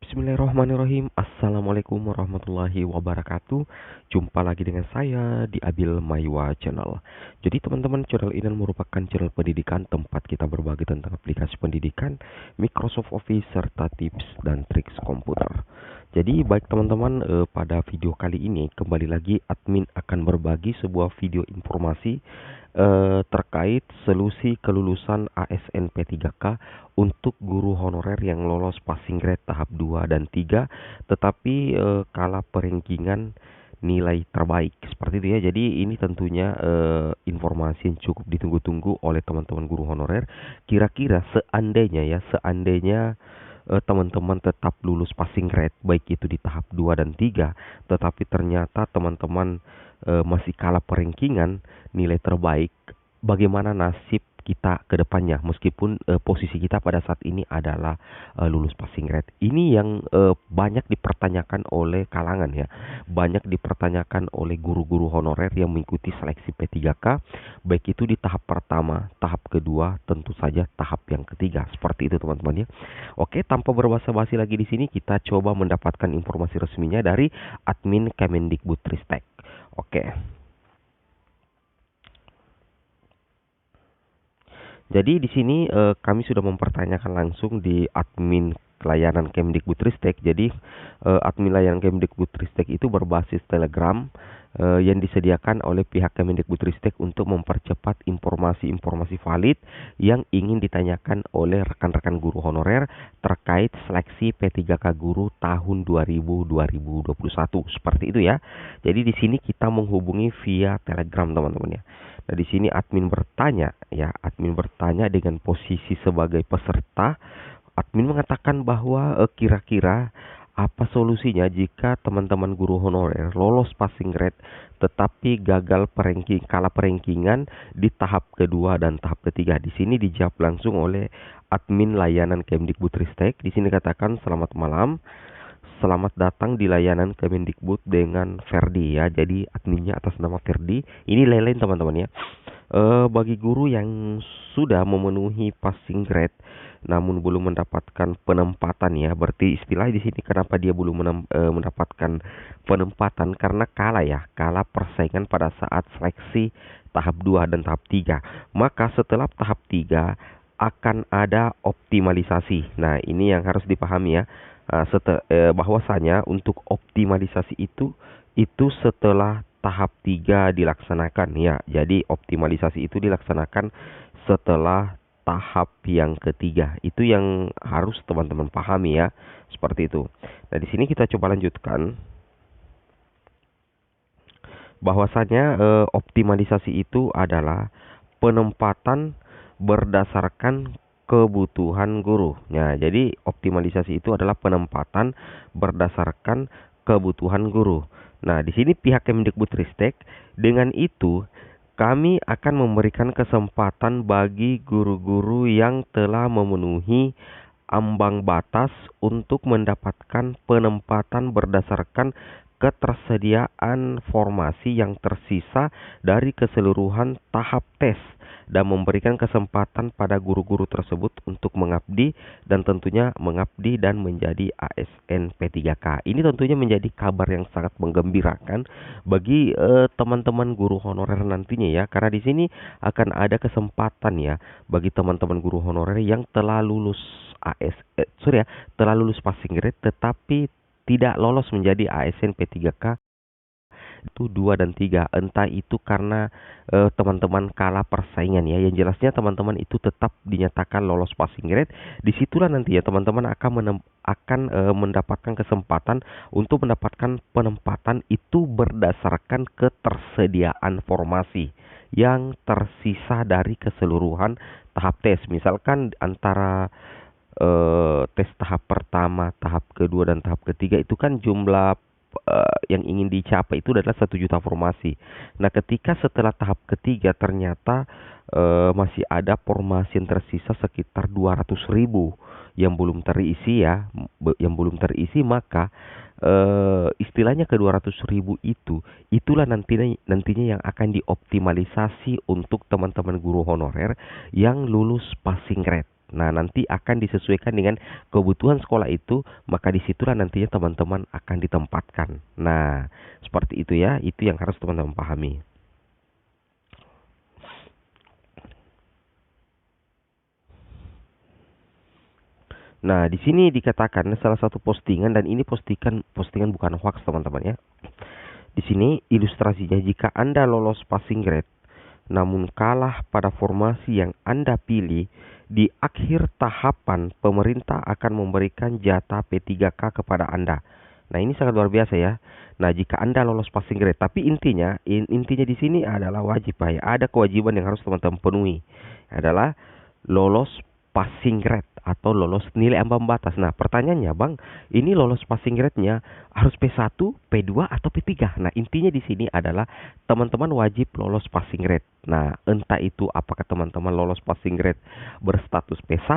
Bismillahirrahmanirrahim. Assalamualaikum warahmatullahi wabarakatuh. Jumpa lagi dengan saya di Abil Maiwa Channel. Jadi teman-teman, channel ini merupakan channel pendidikan tempat kita berbagi tentang aplikasi pendidikan, Microsoft Office, serta tips dan trik komputer. Jadi baik teman-teman, pada video kali ini kembali lagi admin akan berbagi sebuah video informasi terkait solusi kelulusan ASN P3K untuk guru honorer yang lolos passing grade tahap 2 dan 3 tetapi kalah perankingan nilai terbaik seperti itu ya. Jadi ini tentunya informasi yang cukup ditunggu-tunggu oleh teman-teman guru honorer. Kira-kira seandainya teman-teman tetap lulus passing grade baik itu di tahap 2 dan 3 tetapi ternyata teman-teman masih kalah perankingan nilai terbaik, bagaimana nasib kita ke depannya meskipun posisi kita pada saat ini adalah lulus passing grade. Ini yang banyak dipertanyakan oleh kalangan ya. Banyak dipertanyakan oleh guru-guru honorer yang mengikuti seleksi P3K baik itu di tahap pertama, tahap kedua, tentu saja tahap yang ketiga. Seperti itu teman-teman ya. Oke, tanpa berbasa-basi lagi di sini kita coba mendapatkan informasi resminya dari admin Kemendikbudristek. Oke. Jadi di sini kami sudah mempertanyakan langsung di admin layanan Kemdikbudristek. Jadi admin layanan Kemdikbudristek itu berbasis Telegram yang disediakan oleh pihak Kemendikbudristek untuk mempercepat informasi-informasi valid yang ingin ditanyakan oleh rekan-rekan guru honorer terkait seleksi P3K guru tahun 2021. Seperti itu ya. Jadi di sini kita menghubungi via Telegram teman-teman ya. Nah, di sini admin bertanya dengan posisi sebagai peserta. Admin mengatakan bahwa kira-kira apa solusinya jika teman-teman guru honorer lolos passing grade tetapi gagal kalah perankingan di tahap kedua dan tahap ketiga. Di sini dijawab langsung oleh admin layanan Kemdikbudristek. Di sini katakan selamat malam. Selamat datang di layanan Kemendikbud dengan Ferdi ya. Jadi adminnya atas nama Ferdi. Ini lelen teman-teman ya. Bagi guru yang sudah memenuhi passing grade namun belum mendapatkan penempatan ya. Berarti istilah di sini kenapa dia belum mendapatkan penempatan karena kalah persaingan pada saat seleksi tahap 2 dan tahap 3. Maka setelah tahap 3 akan ada optimalisasi. Nah, ini yang harus dipahami ya. Bahwasanya untuk optimalisasi itu setelah tahap 3 dilaksanakan ya. Jadi optimalisasi itu dilaksanakan setelah tahap yang ketiga. Itu yang harus teman-teman pahami ya. Seperti itu. Nah, di sini kita coba lanjutkan. Bahwasanya optimalisasi itu adalah penempatan berdasarkan kebutuhan guru. Nah, jadi optimalisasi itu adalah penempatan berdasarkan kebutuhan guru. Nah, di sini pihak Kemdikbudristek dengan itu kami akan memberikan kesempatan bagi guru-guru yang telah memenuhi ambang batas untuk mendapatkan penempatan berdasarkan ketersediaan formasi yang tersisa dari keseluruhan tahap tes dan memberikan kesempatan pada guru-guru tersebut untuk mengabdi dan tentunya mengabdi dan menjadi ASN P3K. Ini tentunya menjadi kabar yang sangat menggembirakan bagi teman-teman guru honorer nantinya ya, karena di sini akan ada kesempatan ya bagi teman-teman guru honorer yang telah lulus telah lulus passing grade tetapi tidak lolos menjadi ASN P3K itu 2 dan 3. Entah itu karena teman-teman kalah persaingan ya. Yang jelasnya teman-teman itu tetap dinyatakan lolos passing grade. Disitulah nanti ya teman-teman akan mendapatkan kesempatan untuk mendapatkan penempatan itu berdasarkan ketersediaan formasi yang tersisa dari keseluruhan tahap tes. Misalkan antara tes tahap pertama, tahap kedua dan tahap ketiga itu kan jumlah yang ingin dicapai itu adalah 1 juta formasi. Nah, ketika setelah tahap ketiga ternyata masih ada formasi yang tersisa sekitar 200.000 yang belum terisi ya, maka istilahnya ke 200.000 itulah nantinya yang akan dioptimalisasi untuk teman-teman guru honorer yang lulus passing grade. Nah, nanti akan disesuaikan dengan kebutuhan sekolah itu, maka disitulah nantinya teman-teman akan ditempatkan. Nah, seperti itu ya, itu yang harus teman-teman pahami. Nah, di sini dikatakan salah satu postingan, dan ini postingan bukan hoax teman-teman ya. Di sini ilustrasinya, jika Anda lolos passing grade namun kalah pada formasi yang Anda pilih, di akhir tahapan pemerintah akan memberikan jatah P3K kepada Anda. Nah, ini sangat luar biasa ya. Nah, jika Anda lolos passing grade, tapi intinya di sini adalah wajib ya. Ada kewajiban yang harus teman-teman penuhi. Adalah lolos passing grade atau lolos nilai ambang batas. Nah, pertanyaannya, Bang, ini lolos passing grade-nya harus P1, P2 atau P3? Nah, intinya di sini adalah teman-teman wajib lolos passing grade. Nah, entah itu apakah teman-teman lolos passing grade berstatus P1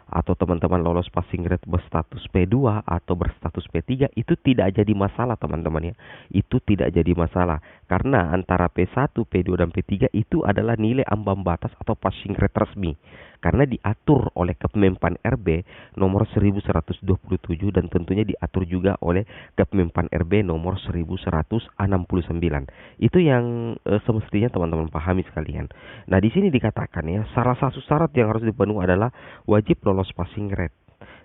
atau teman-teman lolos passing grade berstatus P2 atau berstatus P3, itu tidak jadi masalah teman-teman ya. Itu tidak jadi masalah karena antara P1, P2 dan P3 itu adalah nilai ambang batas atau passing grade resmi. Karena diatur oleh Kemenpan RB nomor 1127 dan tentunya diatur juga oleh Kemenpan RB nomor 1169. Itu yang semestinya teman-teman pahami sekalian. Nah, di sini dikatakan ya, salah satu syarat yang harus dipenuhi adalah wajib lolos passing grade.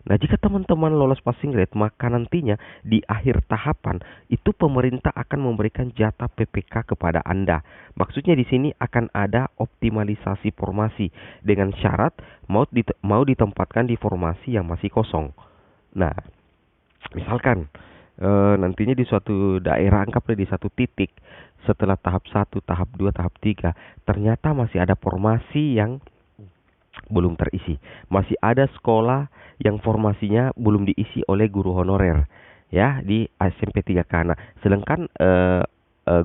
Nah, jika teman-teman lolos passing grade, maka nantinya di akhir tahapan itu pemerintah akan memberikan jatah PPK kepada Anda. Maksudnya di sini akan ada optimalisasi formasi dengan syarat mau ditempatkan di formasi yang masih kosong. Nah, misalkan nantinya di suatu daerah, anggaplah di satu titik setelah tahap 1, tahap 2, tahap 3, ternyata masih ada formasi yang belum terisi. Masih ada sekolah yang formasinya belum diisi oleh guru honorer ya di SMP 3K. Nah, sedangkan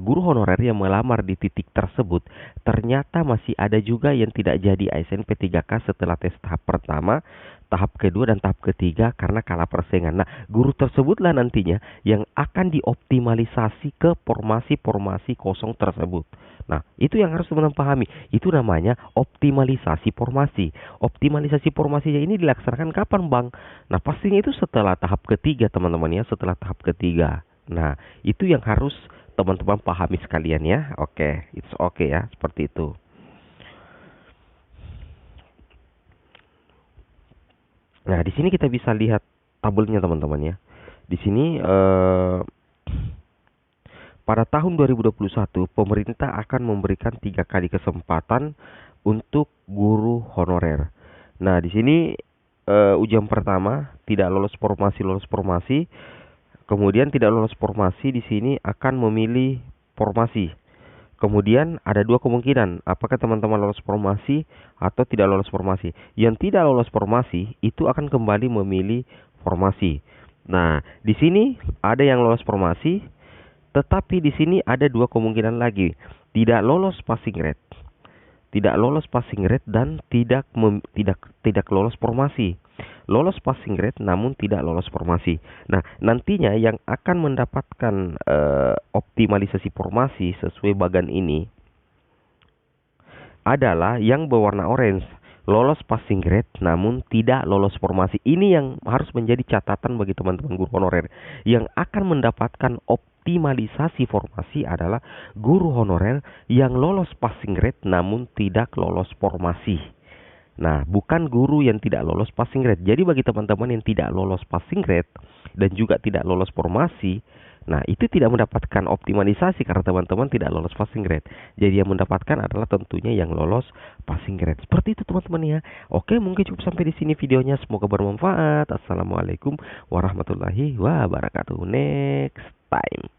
guru honorer yang melamar di titik tersebut ternyata masih ada juga yang tidak jadi SMP 3K setelah tes tahap pertama, tahap kedua dan tahap ketiga karena kalah persaingan. Nah, guru tersebutlah nantinya yang akan dioptimalisasi ke formasi-formasi kosong tersebut. Nah, itu yang harus teman-teman pahami. Itu namanya optimalisasi formasi. Optimalisasi formasinya ini dilaksanakan kapan, Bang? Nah, pastinya itu setelah tahap ketiga, teman-teman ya, setelah tahap ketiga. Nah, itu yang harus teman-teman pahami sekalian ya. Oke, it's okay ya, seperti itu. Nah, di sini kita bisa lihat tabelnya teman-teman ya. Di sini pada tahun 2021 pemerintah akan memberikan 3 kali kesempatan untuk guru honorer. Nah, di sini ujian pertama tidak lolos formasi, kemudian tidak lolos formasi di sini akan memilih formasi. Kemudian ada dua kemungkinan, apakah teman-teman lolos formasi atau tidak lolos formasi. Yang tidak lolos formasi itu akan kembali memilih formasi. Nah, di sini ada yang lolos formasi, tetapi di sini ada dua kemungkinan lagi, tidak lolos passing grade, dan tidak lolos formasi. Lolos passing grade namun tidak lolos formasi. Nah, nantinya yang akan mendapatkan optimalisasi formasi sesuai bagan ini adalah yang berwarna orange, lolos passing grade namun tidak lolos formasi. Ini yang harus menjadi catatan bagi teman-teman guru honorer. Yang akan mendapatkan optimalisasi formasi adalah guru honorer yang lolos passing grade namun tidak lolos formasi. Nah, bukan guru yang tidak lolos passing grade. Jadi bagi teman-teman yang tidak lolos passing grade dan juga tidak lolos formasi, nah itu tidak mendapatkan optimalisasi karena teman-teman tidak lolos passing grade. Jadi yang mendapatkan adalah tentunya yang lolos passing grade. Seperti itu teman-teman ya. Oke, mungkin cukup sampai di sini videonya. Semoga bermanfaat. Assalamualaikum warahmatullahi wabarakatuh. Next time.